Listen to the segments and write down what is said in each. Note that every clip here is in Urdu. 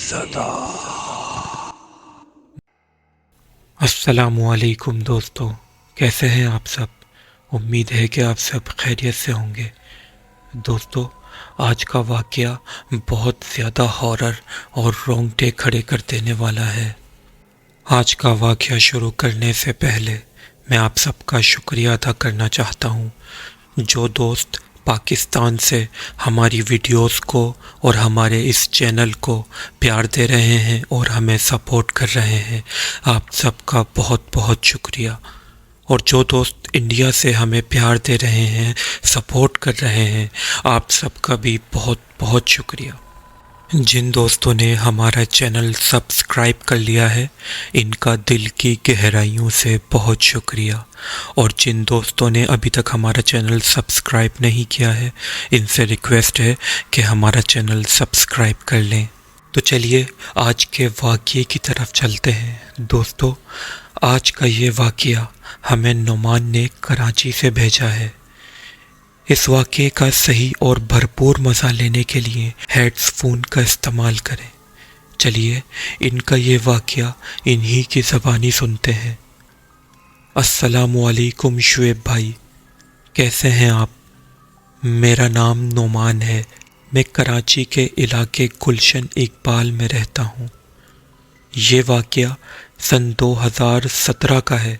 صدا۔ السلام علیکم دوستو، کیسے ہیں آپ سب؟ امید ہے کہ آپ سب خیریت سے ہوں گے۔ دوستو، آج کا واقعہ بہت زیادہ ہارر اور رونگٹے کھڑے کر دینے والا ہے۔ آج کا واقعہ شروع کرنے سے پہلے میں آپ سب کا شکریہ ادا کرنا چاہتا ہوں، جو دوست پاکستان سے ہماری ویڈیوز کو اور ہمارے اس چینل کو پیار دے رہے ہیں اور ہمیں سپورٹ کر رہے ہیں۔ آپ سب کا بہت بہت شکریہ۔ اور جو دوست انڈیا سے ہمیں پیار دے رہے ہیں، سپورٹ کر رہے ہیں، آپ سب کا بھی بہت بہت شکریہ۔ جن دوستوں نے ہمارا چینل سبسکرائب کر لیا ہے، ان کا دل کی گہرائیوں سے بہت شکریہ۔ اور جن دوستوں نے ابھی تک ہمارا چینل سبسکرائب نہیں کیا ہے، ان سے ریکویسٹ ہے کہ ہمارا چینل سبسکرائب کر لیں۔ تو چلیے آج کے واقعے کی طرف چلتے ہیں۔ دوستو، آج کا یہ واقعہ ہمیں نعمان نے کراچی سے بھیجا ہے۔ اس واقعے کا صحیح اور بھرپور مزہ لینے کے لیے ہیڈز فون کا استعمال کریں۔ چلیے ان کا یہ واقعہ انہی کی زبانی سنتے ہیں۔ السلام علیکم شعیب بھائی، کیسے ہیں آپ؟ میرا نام نعمان ہے، میں کراچی کے علاقے گلشن اقبال میں رہتا ہوں۔ یہ واقعہ سن 2017 کا ہے۔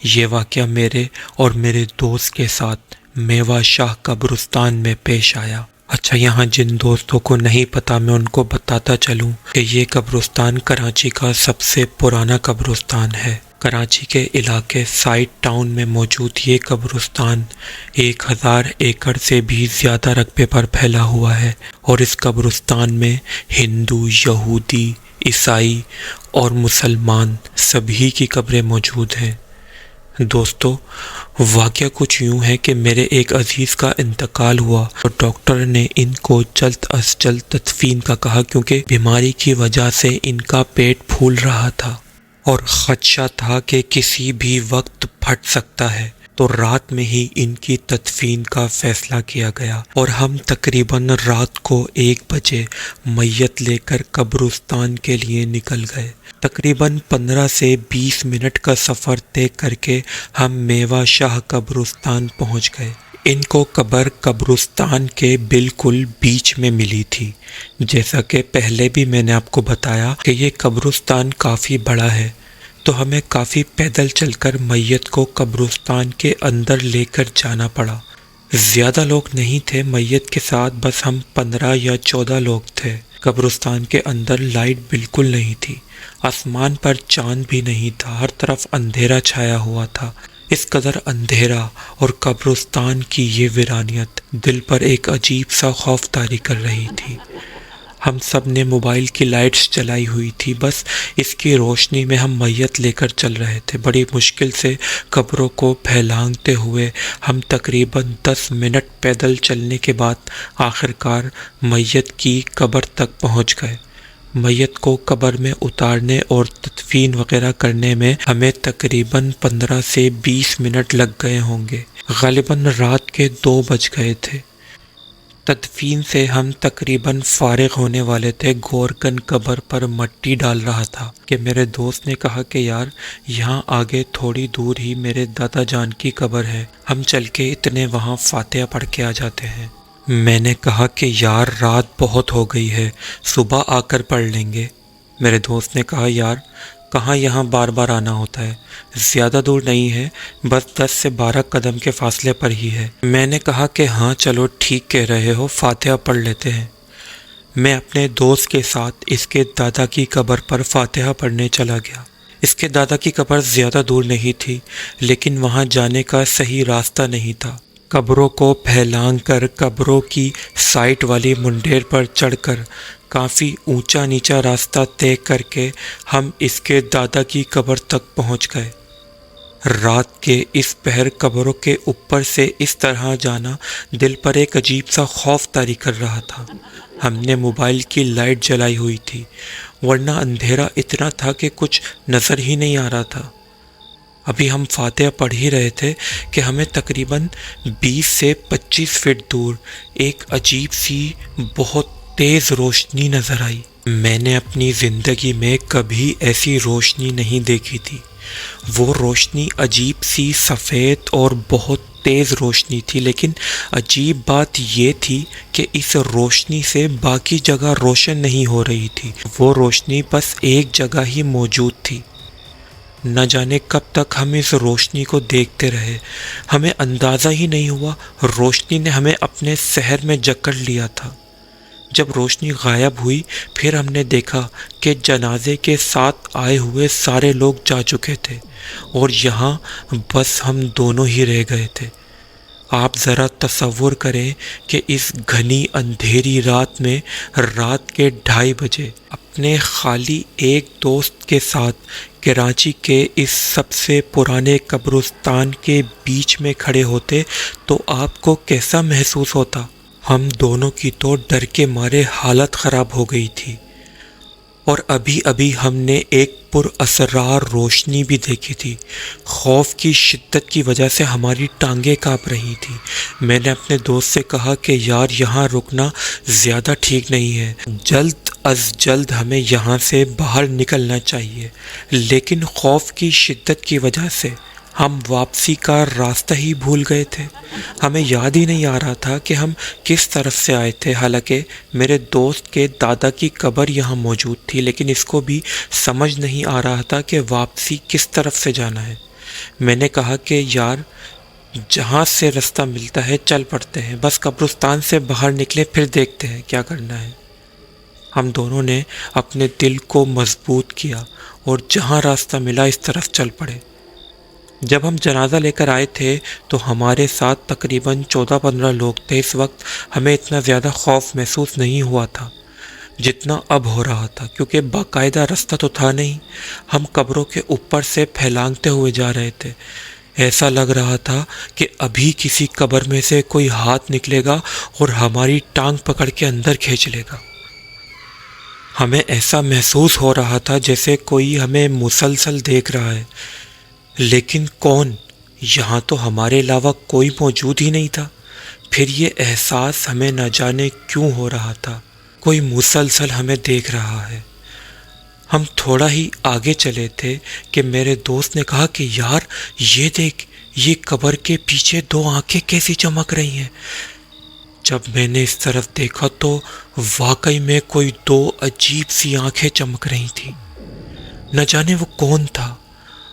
یہ واقعہ میرے اور میرے دوست کے ساتھ میوہ شاہ قبرستان میں پیش آیا۔ اچھا، یہاں جن دوستوں کو نہیں پتا میں ان کو بتاتا چلوں کہ یہ قبرستان کراچی کا سب سے پرانا قبرستان ہے۔ کراچی کے علاقے سائٹ ٹاؤن میں موجود یہ قبرستان 1000 ایکڑ سے بھی زیادہ رقبے پر پھیلا ہوا ہے، اور اس قبرستان میں ہندو، یہودی، عیسائی اور مسلمان سبھی کی قبریں موجود ہیں۔ دوستو، واقعہ کچھ یوں ہے کہ میرے ایک عزیز کا انتقال ہوا اور ڈاکٹر نے ان کو جلد از جلد تدفین کا کہا، کیونکہ بیماری کی وجہ سے ان کا پیٹ پھول رہا تھا اور خدشہ تھا کہ کسی بھی وقت پھٹ سکتا ہے۔ تو رات میں ہی ان کی تدفین کا فیصلہ کیا گیا، اور ہم تقریباً رات کو 1 بجے میت لے کر قبرستان کے لیے نکل گئے۔ تقریباً 15 سے 20 منٹ کا سفر طے کر کے ہم میوہ شاہ قبرستان پہنچ گئے۔ ان کو قبر قبرستان کے بالکل بیچ میں ملی تھی۔ جیسا کہ پہلے بھی میں نے آپ کو بتایا کہ یہ قبرستان کافی بڑا ہے، تو ہمیں کافی پیدل چل کر میت کو قبرستان کے اندر لے کر جانا پڑا۔ زیادہ لوگ نہیں تھے میت کے ساتھ، بس ہم 15 یا 14 لوگ تھے۔ قبرستان کے اندر لائٹ بالکل نہیں تھی، آسمان پر چاند بھی نہیں تھا، ہر طرف اندھیرا چھایا ہوا تھا۔ اس قدر اندھیرا اور قبرستان کی یہ ویرانیت دل پر ایک عجیب سا خوف طاری کر رہی تھی۔ ہم سب نے موبائل کی لائٹس جلائی ہوئی تھی، بس اس کی روشنی میں ہم میت لے کر چل رہے تھے۔ بڑی مشکل سے قبروں کو پھیلانگتے ہوئے ہم تقریباً 10 منٹ پیدل چلنے کے بعد آخرکار میت کی قبر تک پہنچ گئے۔ میت کو قبر میں اتارنے اور تدفین وغیرہ کرنے میں ہمیں تقریباً 15 سے 20 منٹ لگ گئے ہوں گے۔ غالباً رات کے 2 بج گئے تھے۔ تدفین سے ہم تقریباً فارغ ہونے والے تھے۔ گورکن قبر پر مٹی ڈال رہا تھا کہ میرے دوست نے کہا کہ یار، یہاں آگے تھوڑی دور ہی میرے دادا جان کی قبر ہے، ہم چل کے اتنے وہاں فاتحہ پڑھ کے آ جاتے ہیں۔ میں نے کہا کہ یار، رات بہت ہو گئی ہے، صبح آ کر پڑھ لیں گے۔ میرے دوست نے کہا یار، کہاں یہاں بار بار آنا ہوتا ہے، زیادہ دور نہیں ہے، بس 10 سے 12 قدم کے فاصلے پر ہی ہے۔ میں نے کہا کہ ہاں چلو ٹھیک کہہ رہے ہو، فاتحہ پڑھ لیتے ہیں۔ میں اپنے دوست کے ساتھ اس کے دادا کی قبر پر فاتحہ پڑھنے چلا گیا۔ اس کے دادا کی قبر زیادہ دور نہیں تھی، لیکن وہاں جانے کا صحیح راستہ نہیں تھا۔ قبروں کو پھیلانگ کر قبروں کی سائٹ والی منڈیر پر چڑھ کر کافی اونچا نیچا راستہ طے کر کے ہم اس کے دادا کی قبر تک پہنچ گئے۔ رات کے اس پہر قبروں کے اوپر سے اس طرح جانا دل پر ایک عجیب سا خوف طاری کر رہا تھا۔ ہم نے موبائل کی لائٹ جلائی ہوئی تھی، ورنہ اندھیرا اتنا تھا کہ کچھ نظر ہی نہیں آ رہا تھا۔ ابھی ہم فاتحہ پڑھ ہی رہے تھے کہ ہمیں تقریباً 20 سے 25 فٹ دور ایک عجیب سی بہت تیز روشنی نظر آئی۔ میں نے اپنی زندگی میں کبھی ایسی روشنی نہیں دیکھی تھی۔ وہ روشنی عجیب سی سفید اور بہت تیز روشنی تھی، لیکن عجیب بات یہ تھی کہ اس روشنی سے باقی جگہ روشن نہیں ہو رہی تھی۔ وہ روشنی بس ایک جگہ ہی موجود تھی۔ نہ جانے کب تک ہم اس روشنی کو دیکھتے رہے، ہمیں اندازہ ہی نہیں ہوا روشنی نے ہمیں اپنے سحر میں جکڑ لیا تھا۔ جب روشنی غائب ہوئی، پھر ہم نے دیکھا کہ جنازے کے ساتھ آئے ہوئے سارے لوگ جا چکے تھے اور یہاں بس ہم دونوں ہی رہ گئے تھے۔ آپ ذرا تصور کریں کہ اس گھنی اندھیری رات میں رات کے 2:30 بجے اپنے خالی ایک دوست کے ساتھ کراچی کے اس سب سے پرانے قبرستان کے بیچ میں کھڑے ہوتے تو آپ کو کیسا محسوس ہوتا؟ ہم دونوں کی تو ڈر کے مارے حالت خراب ہو گئی تھی، اور ابھی ابھی ہم نے ایک پر اسرار روشنی بھی دیکھی تھی۔ خوف کی شدت کی وجہ سے ہماری ٹانگیں کانپ رہی تھیں۔ میں نے اپنے دوست سے کہا کہ یار یہاں رکنا زیادہ ٹھیک نہیں ہے، جلد از جلد ہمیں یہاں سے باہر نکلنا چاہیے، لیکن خوف کی شدت کی وجہ سے ہم واپسی کا راستہ ہی بھول گئے تھے۔ ہمیں یاد ہی نہیں آ رہا تھا کہ ہم کس طرف سے آئے تھے، حالانکہ میرے دوست کے دادا کی قبر یہاں موجود تھی، لیکن اس کو بھی سمجھ نہیں آ رہا تھا کہ واپسی کس طرف سے جانا ہے۔ میں نے کہا کہ یار جہاں سے رستہ ملتا ہے چل پڑتے ہیں، بس قبرستان سے باہر نکلے پھر دیکھتے ہیں کیا کرنا ہے۔ ہم دونوں نے اپنے دل کو مضبوط کیا اور جہاں راستہ ملا اس طرف چل پڑے۔ جب ہم جنازہ لے کر آئے تھے تو ہمارے ساتھ تقریباً 14-15 لوگ تھے۔ اس وقت ہمیں اتنا زیادہ خوف محسوس نہیں ہوا تھا جتنا اب ہو رہا تھا، کیونکہ باقاعدہ رستہ تو تھا نہیں، ہم قبروں کے اوپر سے پھیلانگتے ہوئے جا رہے تھے۔ ایسا لگ رہا تھا کہ ابھی کسی قبر میں سے کوئی ہاتھ نکلے گا اور ہماری ٹانگ پکڑ کے اندر کھینچ لے گا۔ ہمیں ایسا محسوس ہو رہا تھا جیسے کوئی ہمیں مسلسل دیکھ رہا ہے، لیکن کون؟ یہاں تو ہمارے علاوہ کوئی موجود ہی نہیں تھا۔ پھر یہ احساس ہمیں نہ جانے کیوں ہو رہا تھا، کوئی مسلسل ہمیں دیکھ رہا ہے۔ ہم تھوڑا ہی آگے چلے تھے کہ میرے دوست نے کہا کہ یار یہ دیکھ، یہ قبر کے پیچھے 2 آنکھیں کیسی چمک رہی ہیں۔ جب میں نے اس طرف دیکھا تو واقعی میں کوئی 2 عجیب سی آنکھیں چمک رہی تھیں۔ نہ جانے وہ کون تھا۔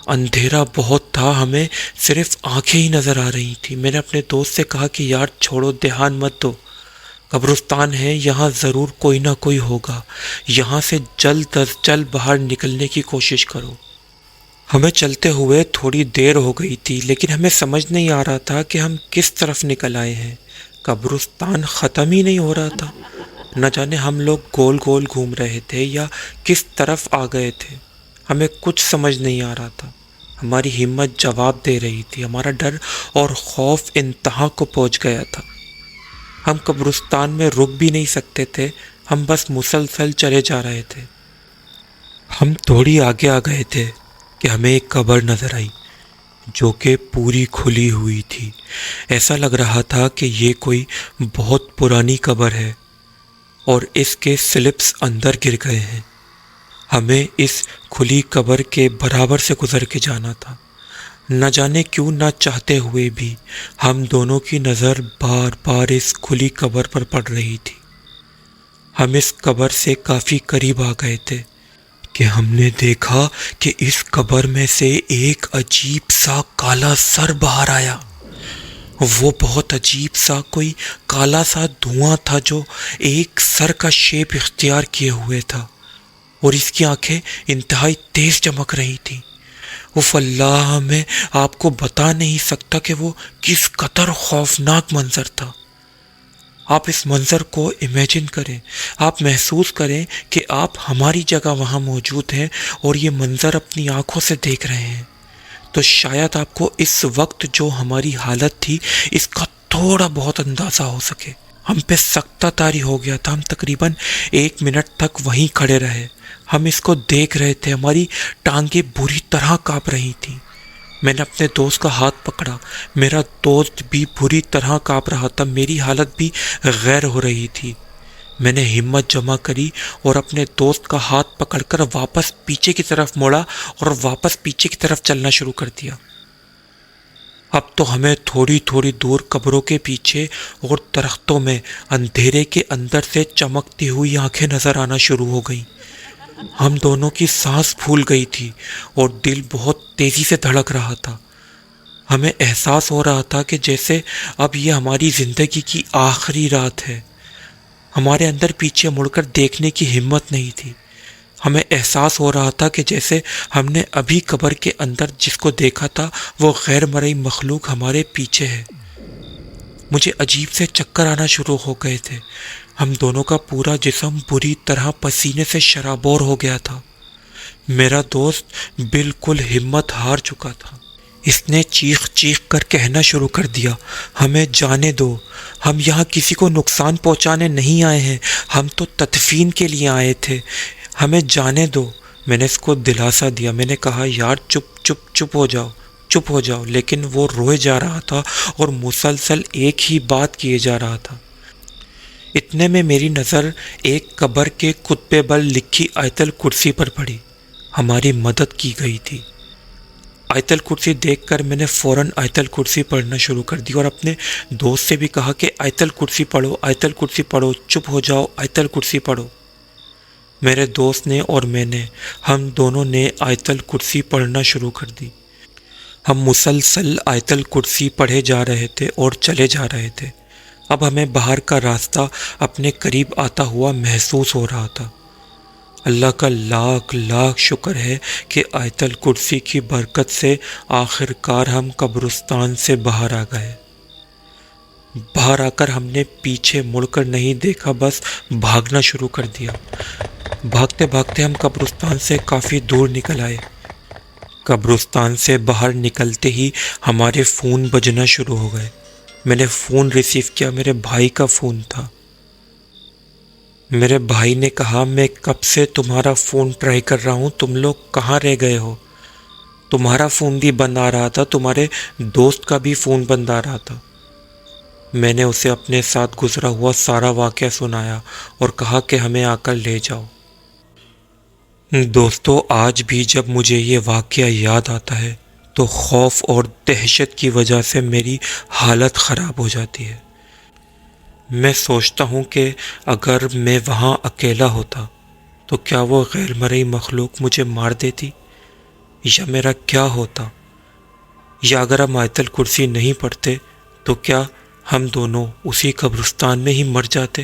اندھیرا بہت تھا، ہمیں صرف آنکھیں ہی نظر آ رہی تھی۔ میں نے اپنے دوست سے کہا کہ یار چھوڑو، دھیان مت دو، قبرستان ہے، یہاں ضرور کوئی نہ کوئی ہوگا، یہاں سے جلد از جلد باہر نکلنے کی کوشش کرو۔ ہمیں چلتے ہوئے تھوڑی دیر ہو گئی تھی، لیکن ہمیں سمجھ نہیں آ رہا تھا کہ ہم کس طرف نکل آئے ہیں۔ قبرستان ختم ہی نہیں ہو رہا تھا، نہ جانے ہم لوگ گول گول گھوم رہے تھے یا کس طرف آ گئے تھے، ہمیں کچھ سمجھ نہیں آ رہا تھا۔ ہماری ہمت جواب دے رہی تھی، ہمارا ڈر اور خوف انتہا کو پہنچ گیا تھا۔ ہم قبرستان میں رک بھی نہیں سکتے تھے، ہم بس مسلسل چلے جا رہے تھے۔ ہم تھوڑی آگے آ گئے تھے کہ ہمیں ایک قبر نظر آئی جو کہ پوری کھلی ہوئی تھی۔ ایسا لگ رہا تھا کہ یہ کوئی بہت پرانی قبر ہے اور اس کے سلپس اندر گر گئے ہیں۔ ہمیں اس کھلی قبر کے برابر سے گزر کے جانا تھا۔ نہ جانے کیوں نہ چاہتے ہوئے بھی ہم دونوں کی نظر بار بار اس کھلی قبر پر پڑ رہی تھی۔ ہم اس قبر سے کافی قریب آ گئے تھے کہ ہم نے دیکھا کہ اس قبر میں سے ایک عجیب سا کالا سر باہر آیا۔ وہ بہت عجیب سا کوئی کالا سا دھواں تھا جو ایک سر کا شیپ اختیار کیے ہوئے تھا، اور اس کی آنکھیں انتہائی تیز چمک رہی تھیں۔ اف اللہ، میں آپ کو بتا نہیں سکتا کہ وہ کس قدر خوفناک منظر تھا۔ آپ اس منظر کو امیجن کریں، آپ محسوس کریں کہ آپ ہماری جگہ وہاں موجود ہیں اور یہ منظر اپنی آنکھوں سے دیکھ رہے ہیں، تو شاید آپ کو اس وقت جو ہماری حالت تھی اس کا تھوڑا بہت اندازہ ہو سکے۔ ہم پہ سکتہ طاری ہو گیا تھا، ہم تقریباً 1 منٹ تک وہیں کھڑے رہے۔ ہم اس کو دیکھ رہے تھے، ہماری ٹانگیں بری طرح کانپ رہی تھیں۔ میں نے اپنے دوست کا ہاتھ پکڑا، میرا دوست بھی بری طرح کانپ رہا تھا، میری حالت بھی غیر ہو رہی تھی۔ میں نے ہمت جمع کری اور اپنے دوست کا ہاتھ پکڑ کر واپس پیچھے کی طرف موڑا اور واپس پیچھے کی طرف چلنا شروع کر دیا۔ اب تو ہمیں تھوڑی تھوڑی دور قبروں کے پیچھے اور درختوں میں اندھیرے کے اندر سے چمکتی ہوئی آنکھیں نظر آنا شروع ہو گئیں۔ ہم دونوں کی سانس پھول گئی تھی اور دل بہت تیزی سے دھڑک رہا تھا۔ ہمیں احساس ہو رہا تھا کہ جیسے اب یہ ہماری زندگی کی آخری رات ہے۔ ہمارے اندر پیچھے مڑ کر دیکھنے کی ہمت نہیں تھی۔ ہمیں احساس ہو رہا تھا کہ جیسے ہم نے ابھی قبر کے اندر جس کو دیکھا تھا وہ غیر مرئی مخلوق ہمارے پیچھے ہے۔ مجھے عجیب سے چکر آنا شروع ہو گئے تھے۔ ہم دونوں کا پورا جسم بری طرح پسینے سے شرابور ہو گیا تھا۔ میرا دوست بالکل ہمت ہار چکا تھا۔ اس نے چیخ چیخ کر کہنا شروع کر دیا، ہمیں جانے دو، ہم یہاں کسی کو نقصان پہنچانے نہیں آئے ہیں، ہم تو تدفین کے لیے آئے تھے، ہمیں جانے دو۔ میں نے اس کو دلاسا دیا، میں نے کہا یار چپ ہو جاؤ، لیکن وہ روئے جا رہا تھا اور مسلسل ایک ہی بات کیے جا رہا تھا۔ اتنے میں میری نظر ایک قبر کے خطبے بل لکھی آیت الکرسی پر پڑی۔ ہماری مدد کی گئی تھی۔ آیت الکرسی دیکھ کر میں نے فوراً آیت الکرسی پڑھنا شروع کر دی اور اپنے دوست سے بھی کہا کہ آیت الکرسی پڑھو، آیت الکرسی پڑھو، چپ ہو جاؤ، آیت الکرسی پڑھو۔ میرے دوست نے اور میں نے، ہم دونوں نے آیت الکرسی پڑھنا شروع کر دی۔ ہم مسلسل آیت الکرسی پڑھے جا رہے تھے اور چلے جا رہے تھے۔ اب ہمیں باہر کا راستہ اپنے قریب آتا ہوا محسوس ہو رہا تھا۔ اللہ کا لاکھ لاکھ شکر ہے کہ آیت الکرسی کی برکت سے آخر کار ہم قبرستان سے باہر آ گئے۔ باہر آ کر ہم نے پیچھے مڑ کر نہیں دیکھا، بس بھاگنا شروع کر دیا۔ بھاگتے بھاگتے ہم قبرستان سے کافی دور نکل آئے۔ قبرستان سے باہر نکلتے ہی ہمارے فون بجنا شروع ہو گئے۔ میں نے فون ریسیو کیا، میرے بھائی کا فون تھا۔ میرے بھائی نے کہا میں کب سے تمہارا فون ٹرائی کر رہا ہوں، تم لوگ کہاں رہ گئے ہو؟ تمہارا فون بھی بند آ رہا تھا، تمہارے دوست کا بھی فون بند آ رہا تھا۔ میں نے اسے اپنے ساتھ گزرا ہوا سارا واقعہ سنایا اور کہا کہ ہمیں آ کر لے جاؤ۔ دوستو، آج بھی جب مجھے یہ واقعہ یاد آتا ہے تو خوف اور دہشت کی وجہ سے میری حالت خراب ہو جاتی ہے۔ میں سوچتا ہوں کہ اگر میں وہاں اکیلا ہوتا تو کیا وہ غیر مرئی مخلوق مجھے مار دیتی، یا میرا کیا ہوتا؟ یا اگر ہم آیت الکرسی نہیں پڑھتے تو کیا ہم دونوں اسی قبرستان میں ہی مر جاتے؟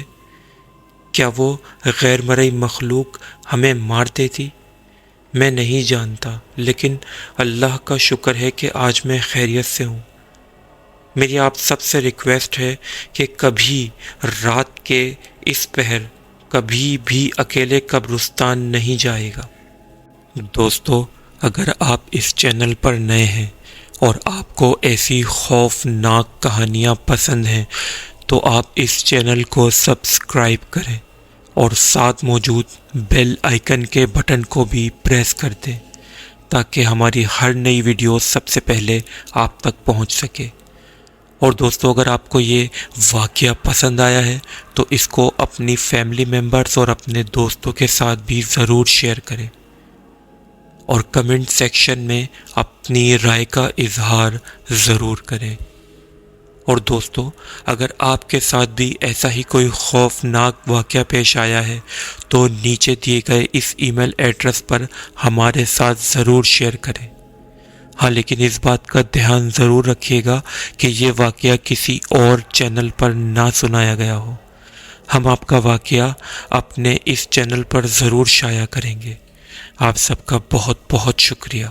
کیا وہ غیر مرئی مخلوق ہمیں مار دیتی؟ میں نہیں جانتا، لیکن اللہ کا شکر ہے کہ آج میں خیریت سے ہوں۔ میری آپ سب سے ریکویسٹ ہے کہ کبھی رات کے اس پہر کبھی بھی اکیلے قبرستان نہیں جائے گا۔ دوستو، اگر آپ اس چینل پر نئے ہیں اور آپ کو ایسی خوفناک کہانیاں پسند ہیں تو آپ اس چینل کو سبسکرائب کریں اور ساتھ موجود بیل آئیکن کے بٹن کو بھی پریس کر دیں تاکہ ہماری ہر نئی ویڈیو سب سے پہلے آپ تک پہنچ سکے۔ اور دوستو، اگر آپ کو یہ واقعہ پسند آیا ہے تو اس کو اپنی فیملی ممبرز اور اپنے دوستوں کے ساتھ بھی ضرور شیئر کریں اور کمنٹ سیکشن میں اپنی رائے کا اظہار ضرور کریں۔ اور دوستو، اگر آپ کے ساتھ بھی ایسا ہی کوئی خوفناک واقعہ پیش آیا ہے تو نیچے دیے گئے اس ای میل ایڈریس پر ہمارے ساتھ ضرور شیئر کریں۔ ہاں، لیکن اس بات کا دھیان ضرور رکھیے گا کہ یہ واقعہ کسی اور چینل پر نہ سنایا گیا ہو۔ ہم آپ کا واقعہ اپنے اس چینل پر ضرور شائع کریں گے۔ آپ سب کا بہت بہت شکریہ۔